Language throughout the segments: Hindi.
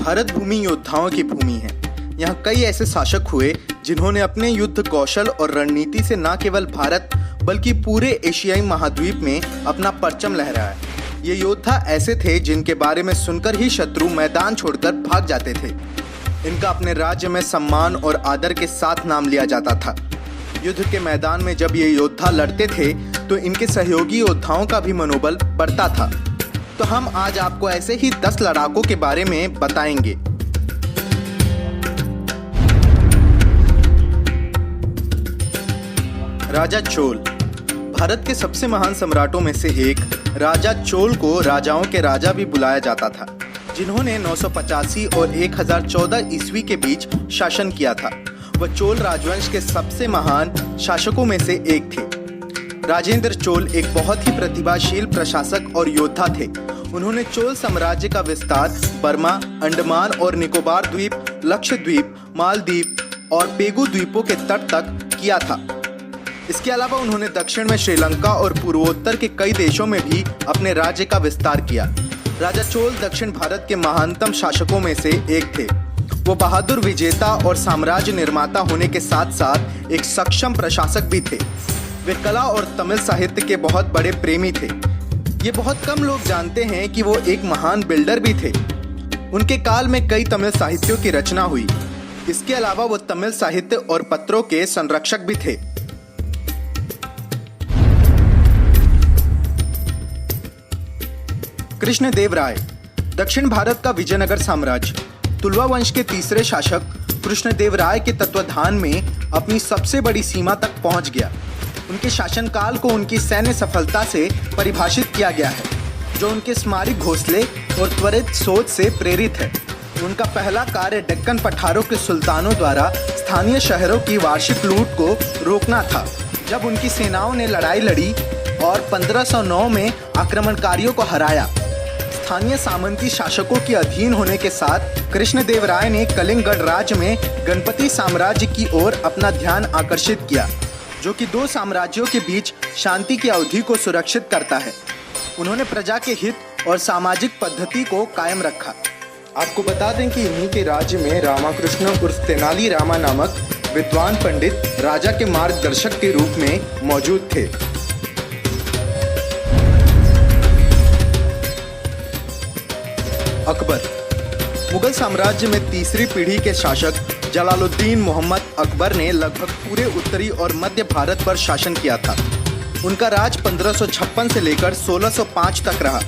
भारत भूमि योद्धाओं की भूमि है। यहाँ कई ऐसे शासक हुए जिन्होंने अपने युद्ध कौशल और रणनीति से न केवल भारत बल्कि पूरे एशियाई महाद्वीप में अपना परचम लहराया। ये योद्धा ऐसे थे जिनके बारे में सुनकर ही शत्रु मैदान छोड़कर भाग जाते थे। इनका अपने राज्य में सम्मान और आदर के साथ नाम लिया जाता था। युद्ध के मैदान में जब ये योद्धा लड़ते थे तो इनके सहयोगी योद्धाओं का भी मनोबल बढ़ता था। तो हम आज आपको ऐसे ही 10 लड़ाकों के बारे में बताएंगे। राजा चोल भारत के सबसे महान सम्राटों में से एक राजा चोल को राजाओं के राजा भी बुलाया जाता था, जिन्होंने 985 और 1014 ईस्वी के बीच शासन किया था। वह चोल राजवंश के सबसे महान शासकों में से एक थे। राजेंद्र चोल एक बहुत ही प्रतिभाशाली प्रशासक और योद्धा थे। उन्होंने चोल साम्राज्य का विस्तार बर्मा, अंडमान और निकोबार द्वीप, लक्षद्वीप, मालदीव और पेगु द्वीपों के तट तक किया था। इसके अलावा उन्होंने दक्षिण में श्रीलंका और पूर्वोत्तर के कई देशों में भी अपने राज्य का विस्तार किया। राजा चोल दक्षिण भारत के महानतम शासकों में से एक थे। वो बहादुर विजेता और साम्राज्य निर्माता होने के साथ साथ एक सक्षम प्रशासक भी थे। वे कला और तमिल साहित्य के बहुत बड़े प्रेमी थे। ये बहुत कम लोग जानते हैं कि वो एक महान बिल्डर भी थे। उनके काल में कई तमिल साहित्यों की रचना हुई। इसके अलावा वो तमिल साहित्य और पत्रों के संरक्षक भी थे। कृष्णदेवराय दक्षिण भारत का विजयनगर साम्राज्य। तुलवा वंश के तीसरे शासक कृष्णदेवराय के तत्वाधान में अपनी सबसे बड़ी सीमा तक पहुंच गया। उनके शासनकाल को उनकी सैन्य सफलता से परिभाषित किया गया है, जो उनके स्मारक घोंसले और त्वरित सोच से प्रेरित है। उनका पहला कार्य डेक्कन पठारों के सुल्तानों द्वारा स्थानीय शहरों की वार्षिक लूट को रोकना था। जब उनकी सेनाओं ने लड़ाई लड़ी और 1509 में आक्रमणकारियों को हराया। स्थानीय सामंती शासकों के अधीन होने के साथ कृष्णदेवराय ने कलिंगड राज्य में गणपति साम्राज्य की ओर अपना ध्यान आकर्षित किया, जो कि 2 साम्राज्यों के बीच शांति की अवधि को सुरक्षित करता है। उन्होंने प्रजा के हित और सामाजिक पद्धति को कायम रखा। आपको बता दें कि इन्हीं के राज्य में रामाकृष्ण उर्फ तेनाली रामा नामक विद्वान पंडित राजा के मार्गदर्शक के रूप में मौजूद थे। अकबर मुगल साम्राज्य में तीसरी पीढ़ी के शासक जलालुद्दीन मोहम्मद अकबर ने लगभग पूरे उत्तरी और मध्य भारत पर शासन किया था। उनका राज 1556 से लेकर 1605 तक रहा।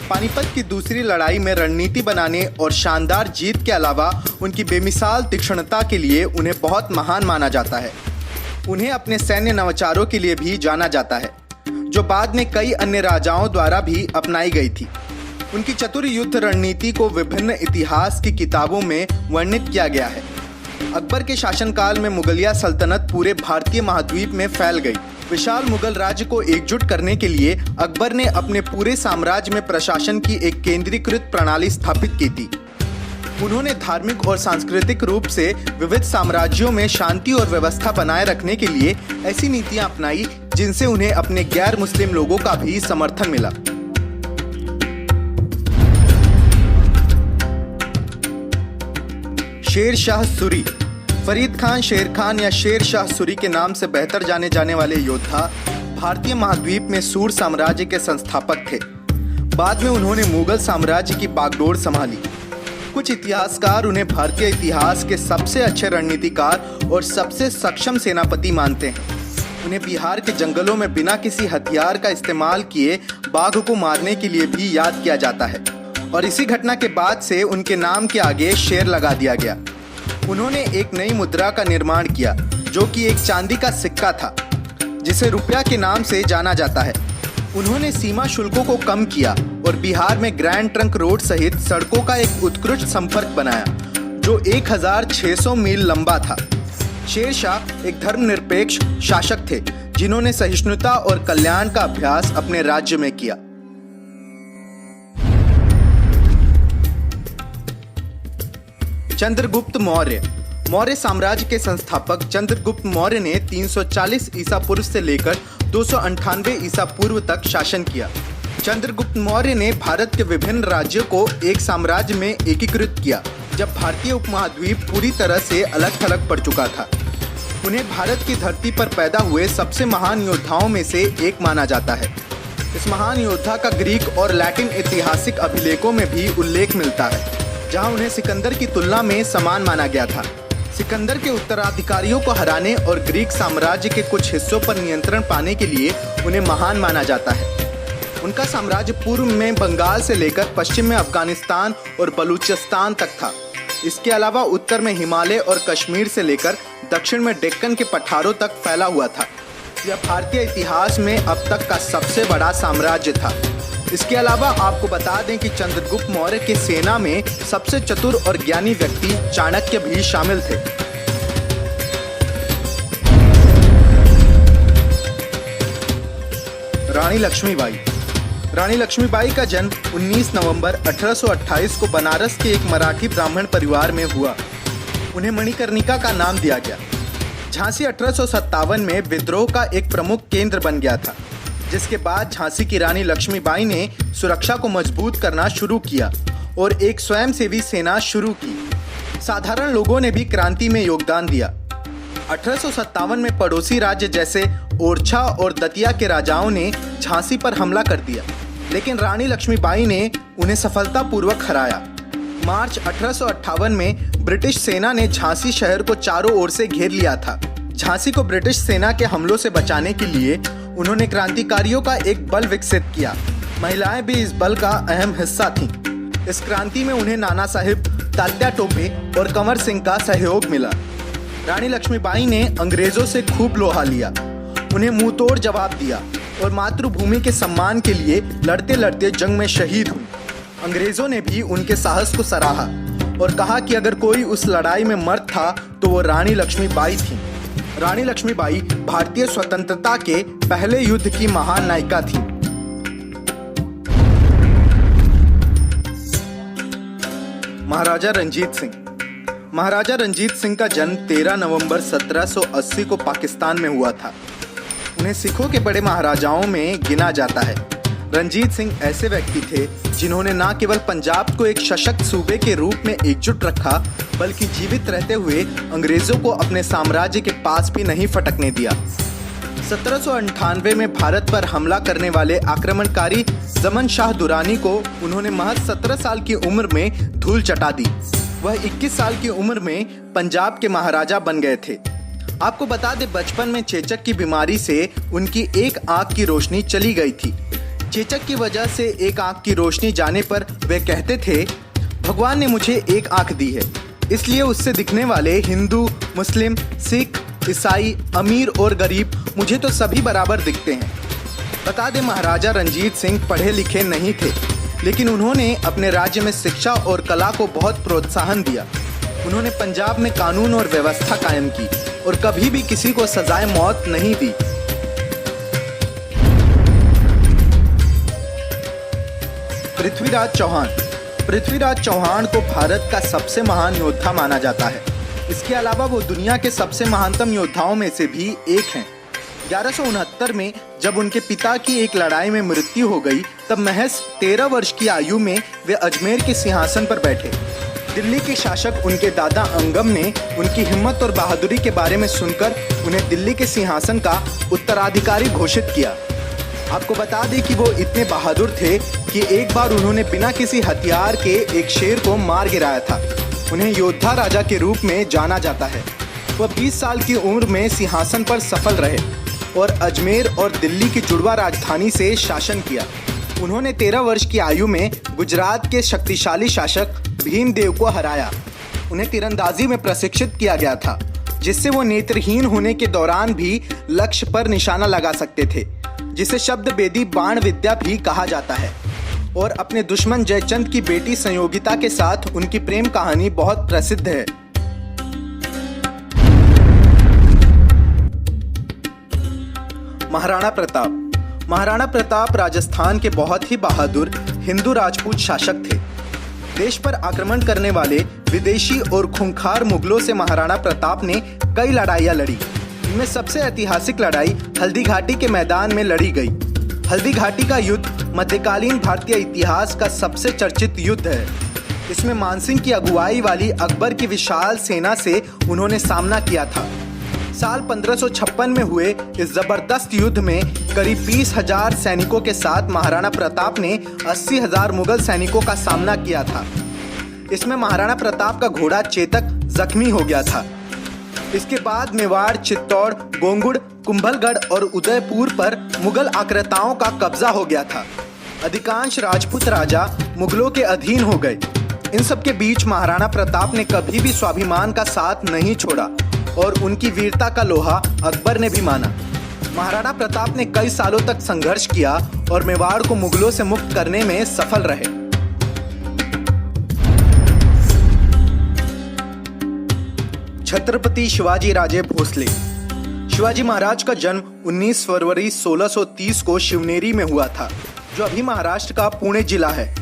पानीपत की दूसरी लड़ाई में रणनीति बनाने और शानदार जीत के अलावा उनकी बेमिसाल तीक्ष्णता के लिए उन्हें बहुत महान माना जाता है। उन्हें अपने सैन्य नवाचारों के लिए भी जाना जाता है, जो बाद में कई अन्य राजाओं द्वारा भी अपनाई गई थी। उनकी चतुर युद्ध रणनीति को विभिन्न इतिहास की किताबों में वर्णित किया गया है। अकबर के शासनकाल में मुगलिया सल्तनत पूरे भारतीय महाद्वीप में फैल गई। विशाल मुगल राज्य को एकजुट करने के लिए अकबर ने अपने पूरे साम्राज्य में प्रशासन की एक केंद्रीकृत प्रणाली स्थापित की थी। उन्होंने धार्मिक और सांस्कृतिक रूप से विविध साम्राज्यों में शांति और व्यवस्था बनाए रखने के लिए ऐसी नीतियां अपनाई जिनसे उन्हें अपने गैर मुस्लिम लोगों का भी समर्थन मिला। शेर शाह सूरी फरीद खान, शेर खान या शेर शाह सूरी के नाम से बेहतर जाने जाने वाले योद्धा भारतीय महाद्वीप में सूर साम्राज्य के संस्थापक थे। बाद में उन्होंने मुगल साम्राज्य की बागडोर संभाली। कुछ इतिहासकार उन्हें भारतीय इतिहास के सबसे अच्छे रणनीतिकार और सबसे सक्षम सेनापति मानते हैं। उन्हें बिहार के जंगलों में बिना किसी हथियार का इस्तेमाल किए बाघ को मारने के लिए भी याद किया जाता है, और इसी घटना के बाद से उनके नाम के आगे शेर लगा दिया गया। उन्होंने एक नई मुद्रा का निर्माण किया, जो कि एक चांदी का सिक्का था, जिसे रुपया के नाम से जाना जाता है। उन्होंने सीमा शुल्कों को कम किया और बिहार में ग्रैंड ट्रंक रोड सहित सड़कों का एक उत्कृष्ट संपर्क बनाया, जो 1600 मील लंबा था। शेर शाह एक धर्मनिरपेक्ष शासक थे, जिन्होंने सहिष्णुता और कल्याण का अभ्यास अपने राज्य में किया। चंद्रगुप्त मौर्य मौर्य साम्राज्य के संस्थापक चंद्रगुप्त मौर्य ने 340 ईसा पूर्व से लेकर 298 ईसा पूर्व तक शासन किया। चंद्रगुप्त मौर्य ने भारत के विभिन्न राज्यों को एक साम्राज्य में एकीकृत किया, जब भारतीय उपमहाद्वीप पूरी तरह से अलग थलग पड़ चुका था। उन्हें भारत की धरती पर पैदा हुए सबसे महान योद्धाओं में से एक माना जाता है। इस महान योद्धा का ग्रीक और लैटिन ऐतिहासिक अभिलेखों में भी उल्लेख मिलता है, जहां उन्हें सिकंदर की तुलना में समान माना गया था। सिकंदर के उत्तराधिकारियों को हराने और ग्रीक साम्राज्य के कुछ हिस्सों पर नियंत्रण पाने के लिए उन्हें महान माना जाता है। उनका साम्राज्य पूर्व में बंगाल से लेकर पश्चिम में अफगानिस्तान और बलूचिस्तान तक था। इसके अलावा उत्तर में हिमालय और कश्मीर से लेकर दक्षिण में डेक्कन के पठारों तक फैला हुआ था। यह भारतीय इतिहास में अब तक का सबसे बड़ा साम्राज्य था। इसके अलावा आपको बता दें कि चंद्रगुप्त मौर्य की सेना में सबसे चतुर और ज्ञानी व्यक्ति चाणक्य भी शामिल थे। रानी लक्ष्मीबाई। रानी लक्ष्मीबाई का जन्म 19 नवंबर 1828 को बनारस के एक मराठी ब्राह्मण परिवार में हुआ। उन्हें मणिकर्णिका का नाम दिया गया। झांसी 1857 में विद्रोह का एक प्रमुख केंद्र बन गया था, जिसके बाद झांसी की रानी लक्ष्मीबाई ने सुरक्षा को मजबूत करना शुरू किया और एक स्वयंसेवी सेना शुरू की। साधारण लोगों ने भी क्रांति में योगदान दिया। 1857 में पड़ोसी राज्य जैसे ओरछा और दतिया के राजाओं ने झांसी पर हमला कर दिया, लेकिन रानी लक्ष्मीबाई ने उन्हें सफलतापूर्वक हराया। मार्च 1858 में ब्रिटिश सेना ने झांसी शहर को चारों ओर से घेर लिया था। झांसी को ब्रिटिश सेना के हमलों से बचाने के लिए उन्होंने क्रांतिकारियों का एक बल विकसित किया। महिलाएं भी इस बल का अहम हिस्सा थीं। इस क्रांति में उन्हें नाना साहिब, तात्या टोपे और कंवर सिंह का सहयोग मिला। रानी लक्ष्मीबाई ने अंग्रेजों से खूब लोहा लिया, उन्हें मुंहतोड़ जवाब दिया और मातृभूमि के सम्मान के लिए लड़ते लड़ते जंग में शहीद हुई। अंग्रेजों ने भी उनके साहस को सराहा और कहा कि अगर कोई उस लड़ाई में मर्द था तो वो रानी लक्ष्मीबाई थी। रानी लक्ष्मीबाई भारतीय स्वतंत्रता के पहले युद्ध की महान नायिका थी। महाराजा रंजीत सिंह। महाराजा रंजीत सिंह का जन्म 13 नवंबर 1780 को पाकिस्तान में हुआ था। उन्हें सिखों के बड़े महाराजाओं में गिना जाता है। रंजीत सिंह ऐसे व्यक्ति थे जिन्होंने न केवल पंजाब को एक सशक्त सूबे के रूप में एकजुट रखा, बल्कि जीवित रहते हुए अंग्रेजों को अपने साम्राज्य के पास भी नहीं फटकने दिया। 1798 में भारत पर हमला करने वाले आक्रमणकारी ज़मन शाह दुरानी को उन्होंने महज 17 साल की उम्र में धूल चटा दी। वह 21 साल की उम्र में पंजाब के महाराजा बन गए थे। आपको बता दें, बचपन में चेचक की बीमारी से उनकी एक आंख की रोशनी चली गई थी। चेचक की वजह से एक आंख की रोशनी जाने पर वे कहते थे, भगवान ने मुझे एक आंख दी है, इसलिए उससे दिखने वाले हिंदू, मुस्लिम, सिख, ईसाई, अमीर और गरीब मुझे तो सभी बराबर दिखते हैं। बता दें, महाराजा रंजीत सिंह पढ़े लिखे नहीं थे, लेकिन उन्होंने अपने राज्य में शिक्षा और कला को बहुत प्रोत्साहन दिया। उन्होंने पंजाब में कानून और व्यवस्था कायम की और कभी भी किसी को सजाए मौत नहीं दी। पृथ्वीराज चौहान। पृथ्वीराज चौहान को भारत का सबसे महान योद्धा माना जाता है। इसके अलावा वो दुनिया के सबसे महानतम योद्धाओं में से भी एक हैं। 1169 में जब उनके पिता की एक लड़ाई में मृत्यु हो गई, तब महज 13 वर्ष की आयु में वे अजमेर के सिंहासन पर बैठे। दिल्ली के शासक उनके दादा अंगम ने उनकी हिम्मत और बहादुरी के बारे में सुनकर उन्हें दिल्ली के सिंहासन का उत्तराधिकारी घोषित किया। आपको बता दें कि वो इतने बहादुर थे कि एक बार उन्होंने बिना किसी हथियार के एक शेर को मार गिराया था। उन्हें योद्धा राजा के रूप में जाना जाता है। वह 20 साल की उम्र में सिंहासन पर सफल रहे और अजमेर और दिल्ली की जुड़वा राजधानी से शासन किया। उन्होंने 13 वर्ष की आयु में गुजरात के शक्तिशाली शासक भीमदेव को हराया। उन्हें तीरंदाजी में प्रशिक्षित किया गया था, जिससे वो नेत्रहीन होने के दौरान भी लक्ष्य पर निशाना लगा सकते थे, जिसे शब्द बेदी बाण विद्या भी कहा जाता है। और अपने दुश्मन जयचंद की बेटी संयोगिता के साथ उनकी प्रेम कहानी बहुत प्रसिद्ध है। महाराणा प्रताप। महाराणा प्रताप राजस्थान के बहुत ही बहादुर हिंदू राजपूत शासक थे। देश पर आक्रमण करने वाले विदेशी और खूंखार मुगलों से महाराणा प्रताप ने कई लड़ाइयाँ लड़ी। इनमें सबसे ऐतिहासिक लड़ाई हल्दी घाटी के मैदान में लड़ी गई। हल्दी घाटी का युद्ध मध्यकालीन भारतीय इतिहास का सबसे चर्चित युद्ध है। इसमें मानसिंह की अगुवाई वाली अकबर की विशाल सेना से उन्होंने सामना किया था। साल 1556 में हुए इस जबरदस्त युद्ध में करीब 20,000 सैनिकों के साथ महाराणा प्रताप ने 80,000 मुगल सैनिकों का सामना किया था। इसमें महाराणा प्रताप का घोड़ा चेतक जख्मी हो गया था। इसके बाद मेवाड़, चित्तौड़, गोंगुड़, कुंभलगढ़ और उदयपुर पर मुगल आक्रांताओं का कब्जा हो गया था। अधिकांश राजपूत राजा मुगलों के अधीन हो गए। इन सब के बीच महाराणा प्रताप ने कभी भी स्वाभिमान का साथ नहीं छोड़ा और उनकी वीरता का लोहा अकबर ने भी माना। महाराणा प्रताप ने कई सालों तक संघर्ष किया और मेवाड़ को मुगलों से मुक्त करने में सफल रहे। छत्रपति शिवाजी राजे भोसले। शिवाजी महाराज का जन्म 19 फरवरी 1630 को शिवनेरी में हुआ था, जो अभी महाराष्ट्र का पुणे जिला है।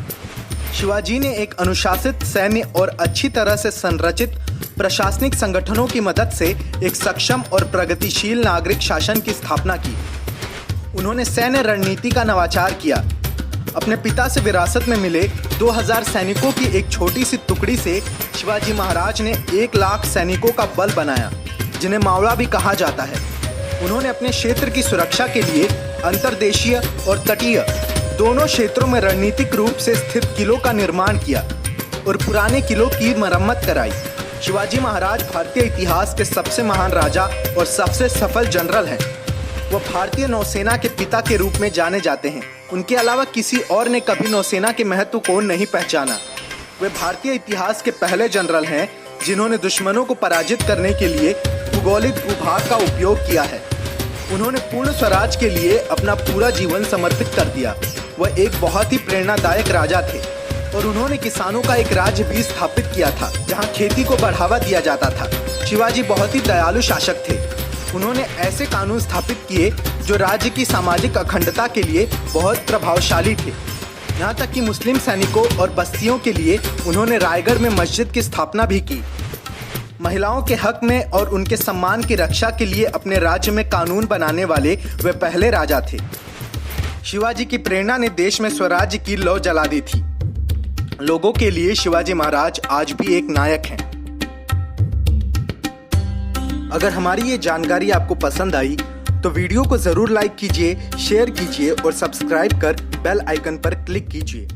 शिवाजी ने एक अनुशासित सैन्य और अच्छी तरह से संरचित प्रशासनिक संगठनों की मदद से एक सक्षम और प्रगतिशील नागरिक शासन की स्थापना की। उन्होंने सैन्य रणनीति का नवाचार किया। अपने पिता से विरासत में मिले 2000 सैनिकों की एक छोटी सी टुकड़ी से शिवाजी महाराज ने 1 लाख सैनिकों का बल बनाया, जिन्हें मावड़ा भी कहा जाता है। उन्होंने अपने क्षेत्र की सुरक्षा के लिए अंतर्देशीय और तटीय दोनों क्षेत्रों में रणनीतिक रूप से स्थित किलों का निर्माण किया और पुराने किलों की मरम्मत कराई। शिवाजी महाराज भारतीय इतिहास के सबसे महान राजा और सबसे सफल जनरल हैं। वो भारतीय नौसेना के पिता के रूप में जाने जाते हैं। उनके अलावा किसी और ने कभी नौसेना के महत्व को नहीं पहचाना। वे भारतीय इतिहास के पहले जनरल हैं जिन्होंने दुश्मनों को पराजित करने के लिए भूगोलिक भूभाग का उपयोग किया है। उन्होंने पूर्ण स्वराज के लिए अपना पूरा जीवन समर्पित कर दिया। वह एक बहुत ही प्रेरणादायक राजा थे और उन्होंने किसानों का एक राज्य भी स्थापित किया था, जहां खेती को बढ़ावा दिया जाता था। शिवाजी बहुत ही दयालु शासक थे। उन्होंने ऐसे कानून स्थापित किए जो राज्य की सामाजिक अखंडता के लिए बहुत प्रभावशाली थे। यहाँ तक कि मुस्लिम सैनिकों और बस्तियों के लिए उन्होंने रायगढ़ में मस्जिद की स्थापना भी की। महिलाओं के हक में और उनके सम्मान की रक्षा के लिए अपने राज्य में कानून बनाने वाले वे पहले राजा थे। शिवाजी की प्रेरणा ने देश में स्वराज्य की लौ जला दी थी। लोगों के लिए शिवाजी महाराज आज भी एक नायक हैं। अगर हमारी ये जानकारी आपको पसंद आई तो वीडियो को जरूर लाइक कीजिए, शेयर कीजिए और सब्सक्राइब कर बेल आइकन पर क्लिक कीजिए।